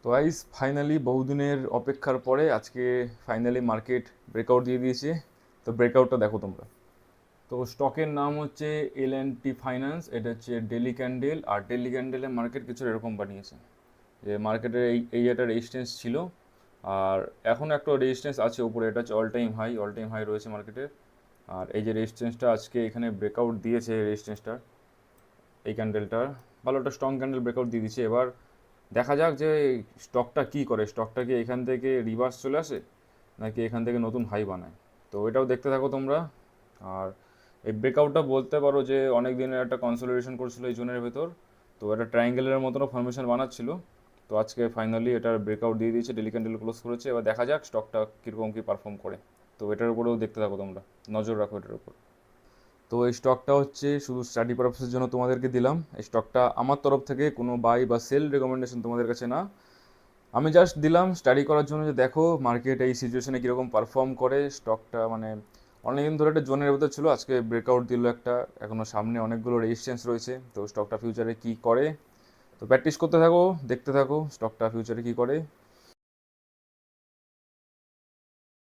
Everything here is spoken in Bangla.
তো গাইস ফাইনালি বহুদিনের অপেক্ষার পরে আজকে ফাইনালি মার্কেট ব্রেকআউট দিয়ে দিয়েছে। তো ব্রেকআউটটা দেখো তোমরা। তো স্টকের নাম হচ্ছে L&T ফাইন্যান্স, এটা হচ্ছে ডেলি ক্যান্ডেল। আর ডেলি ক্যান্ডেলের মার্কেট কিছু এরকম বানিয়েছে যে মার্কেটের এই একটা রেজিস্ট্যান্স ছিল, আর এখন একটা রেজিস্ট্যান্স আছে উপরে, এটা হচ্ছে অল টাইম হাই রয়েছে মার্কেটের। আর এই যে রেজিস্ট্যান্সটা আজকে এখানে ব্রেকআউট দিয়েছে, রেজিস্ট্যান্সটা এই ক্যান্ডেলটার ভালো একটা স্ট্রং ক্যান্ডেল ব্রেকআউট দিয়ে দিচ্ছে। এবার দেখা যাক যে স্টকটা কি করে, স্টকটা কি এখান থেকে রিভার্স চলে আসে নাকি এখান থেকে নতুন হাই বানায়। তো এটাও দেখতে থাকো তোমরা। আর এই ব্রেকআউটটা বলতে পারো যে অনেক দিনের একটা কনসলিডেশন করছিল এই জোনের ভেতর, তো এটা ট্রায়াঙ্গেলের মতনও ফরমেশন বানাচ্ছিল। তো আজকে ফাইনালি এটার ব্রেকআউট দিয়ে দিয়েছে, ডেলি ক্যান্ডেল ক্লোজ করেছে। এবার দেখা যাক স্টকটা কীরকম কী পারফর্ম করে। তো এটার উপরেও দেখতে থাকো তোমরা, নজর রাখো এটার উপর। তো এই স্টকটা হচ্ছে শুধু স্টাডি পারপাসের জন্য তোমাদেরকে দিলাম। এই স্টকটা আমার তরফ থেকে কোনো বাই বা সেল রেকমেন্ডেশন তোমাদের কাছে না, আমি জাস্ট দিলাম স্টাডি করার জন্য যে দেখো মার্কেট এই সিচুয়েশনে কীরকম পারফর্ম করে। স্টকটা মানে অনেকদিন ধরে একটা জোনের ভেতর ছিল, আজকে ব্রেকআউট দিল একটা, এখনও সামনে অনেকগুলো রেজিস্ট্যান্স রয়েছে। তো স্টকটা ফিউচারে কী করে, তো প্র্যাকটিস করতে থাকো, দেখতে থাকো স্টকটা ফিউচারে কী করে।